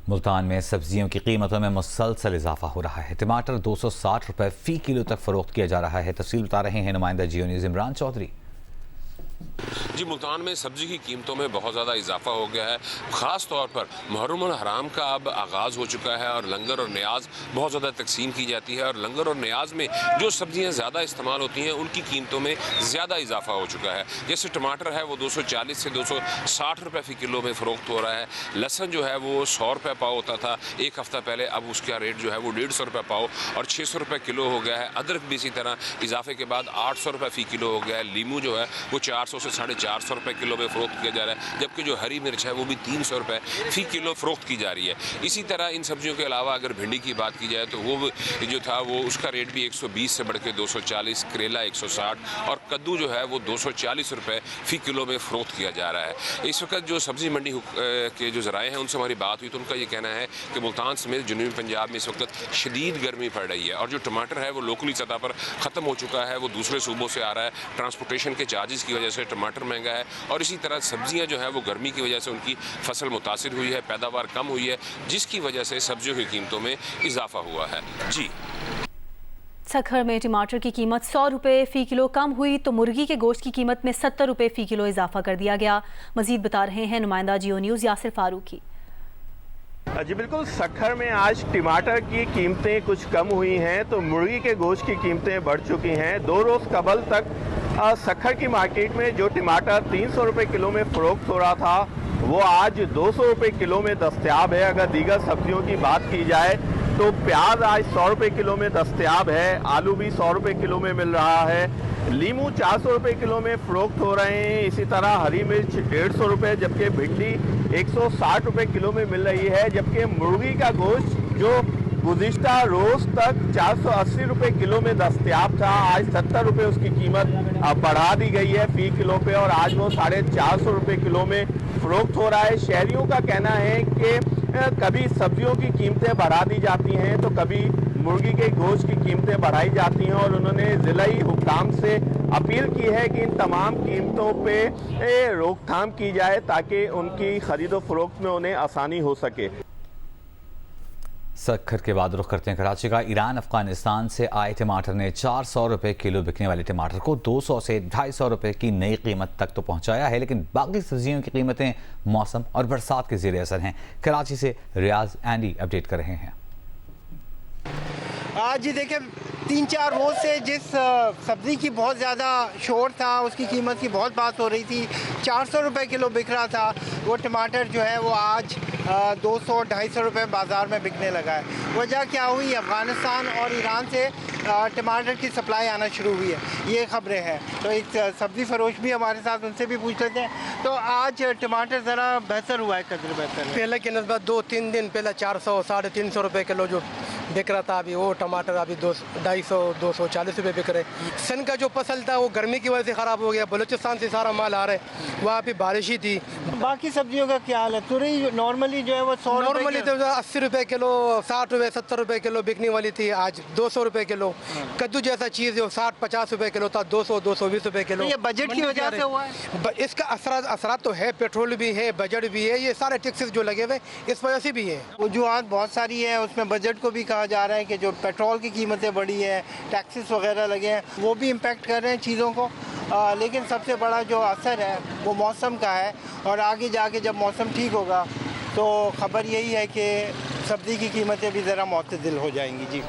मुल्तान में सब्जियों की कीमतों में मुसलसल इजाफा हो रहा है। टमाटर 260 रुपए फी किलो तक फरोख्त किया जा रहा है। तफसील बता रहे हैं नुमाइंदा जियो न्यूज़ इमरान चौधरी। जी, मुल्तान में सब्जी की कीमतों में बहुत ज़्यादा इजाफा हो गया है। ख़ास तौर पर मुहर्रम और हराम का अब आगाज़ हो चुका है और लंगर और न्याज बहुत ज़्यादा तकसीम की जाती है और लंगर और न्याज में जो सब्जियां ज़्यादा इस्तेमाल होती हैं उनकी कीमतों में ज़्यादा इजाफा हो चुका है। जैसे टमाटर है वो 240 से 260 रुपये फ़ी किलो में फ़रोख्त हो रहा है। लहसुन जो है वो 100 रुपये पाव होता था एक हफ़्ता पहले, अब उसका रेट जो है वो 150 रुपये पाव और 600 रुपये किलो हो गया है। अदरक भी इसी तरह इजाफे के बाद 800 रुपये फ़ी किलो हो गया है। लीमू जो है वो 400 से 450 रुपये किलो में फ़रोख्त किया जा रहा है, जबकि जो हरी मिर्च है वो भी 300 रुपये फ़ी किलो फ़रोख्त की जा रही है। इसी तरह इन सब्जियों के अलावा अगर भिंडी की बात की जाए तो वो जो था वो उसका रेट भी 120 से बढ़ के 240, करेला 160 और कद्दू जो है वो 240 रुपये फ़ी किलो में फ़रोख्त किया जा रहा है। इस वक्त जो सब्ज़ी मंडी के जो ज़राए हैं उनसे हमारी बात हुई तो उनका ये कहना है कि मुल्तान समेत जनूबी पंजाब में इस वक्त शदीद गर्मी पड़ रही है और जो टमाटर है वो लोकली सतह पर ख़त्म हो चुका है, वो दूसरे सूबों से आ रहा है। ट्रांसपोर्टेशन के चार्जेस की वजह से टमाटर महंगा है और इसी तरह सब्जियां जो है वो गर्मी की वजह से उनकी फसल मुतासिर हुई है, पैदावार कम हुई है, जिसकी वजह से सब्जियों की कीमतों में इजाफा हुआ है। जी, सखर में टमाटर की कीमत 100 रुपये फ़ी किलो कम हुई तो मुर्गी के गोश्त की कीमत में 70 रुपये फ़ी किलो इजाफा कर दिया गया। मजीद बता रहे हैं नुमाइंदा जियो न्यूज़ यासिर फारूकी। जी बिल्कुल, सखर में आज टमाटर की कीमतें कुछ कम हुई हैं तो मुर्गी के गोश्त की कीमतें बढ़ चुकी हैं। 2 रोज़ कबल तक सखर की मार्केट में जो टमाटर 300 रुपये किलो में फ़रोख्त हो रहा था वो आज 200 रुपये किलो में दस्तयाब है। अगर दीगर सब्जियों की बात की जाए तो प्याज आज 100 रुपये किलो में दस्तयाब है, आलू भी 100 रुपये किलो में मिल रहा है, लीमू 400 रुपये किलो में फ़रोख्त हो रहे हैं। इसी तरह हरी मिर्च 150 रुपये, जबकि भिंडी 160 रुपये किलो में मिल रही है। जबकि मुर्गी का गोश्त जो गुज़िश्ता रोज़ तक 480 रुपये किलो में दस्तयाब था, आज 70 रुपये उसकी कीमत बढ़ा दी गई है फ़ी किलो पे और आज वो 450 रुपये किलो में फ़रोख्त हो रहा है। शहरियों का कहना है कि कभी सब्जियों की कीमतें बढ़ा दी जाती हैं तो कभी मुर्गी के गोश्त की कीमतें बढ़ाई जाती हैं और उन्होंने ज़िलाई हुक्काम से अपील की है कि इन तमाम कीमतों पे रोकथाम की जाए ताकि उनकी ख़रीद व फ़रोख्त में उन्हें आसानी हो सके। सखर के बाद रुख करते हैं कराची का। ईरान अफगानिस्तान से आए टमाटर ने 400 रुपये किलो बिकने वाले टमाटर को 200 से 250 रुपये की नई कीमत तक तो पहुंचाया है, लेकिन बाकी सब्जियों की कीमतें मौसम और बरसात के ज़ेर असर हैं। कराची से रियाज एंडी अपडेट कर रहे हैं। आज जी देखिए 3-4 रोज़ से जिस सब्ज़ी की बहुत ज़्यादा शोर था, उसकी कीमत की बहुत बात हो रही थी, 400 रुपये किलो बिक रहा था, वो टमाटर जो है वो आज 200-250 रुपये बाज़ार में बिकने लगा है। वजह क्या हुई? अफ़गानिस्तान और ईरान से टमाटर की सप्लाई आना शुरू हुई है, ये ख़बरें हैं। तो एक सब्ज़ी फ़रोश भी हमारे साथ, उनसे भी पूछ लेते हैं। तो आज टमाटर ज़रा बेहतर हुआ है, कदर बेहतर है पहले की नस्बत 2-3 दिन पहले 400-350 रुपये किलो जो बिक रहा था, अभी वो टमाटर अभी 250-240 रुपये बिक रहे। सन का जो फसल था वो गर्मी की वजह से ख़राब हो गया। बलूचिस्तान से सारा माल आ रहा है, वहाँ पे बारिश ही थी। बाकी सब्जियों का क्या हाल है? तुरई नॉर्मली जो है वो 100 नॉर्मली तो 80 रुपये किलो, 60 रुपये 70 रुपये किलो बिकने वाली थी, आज 200 रुपये किलो। कद्दू जैसा चीज़ जो 60-50 रुपये किलो था, 200-220 रुपये किलो। ये बजट की वजह से हुआ है? इसका असरात तो है, पेट्रोल भी है, बजट भी है, ये सारे टैक्सेस जो लगे हुए इस वजह से भी है। वजूहात बहुत सारी है, उसमें बजट को भी कहा जा रहा है कि जो पेट्रोल की कीमतें बढ़ी है, टैक्सेस वगैरह लगे हैं, वो भी इम्पेक्ट कर रहे हैं चीज़ों को। लेकिन सबसे बड़ा जो असर है वो मौसम का है और आगे जाके जब मौसम ठीक होगा तो ख़बर यही है कि सब्ज़ी की कीमतें भी ज़रा मुतदिल हो जाएंगी। जी।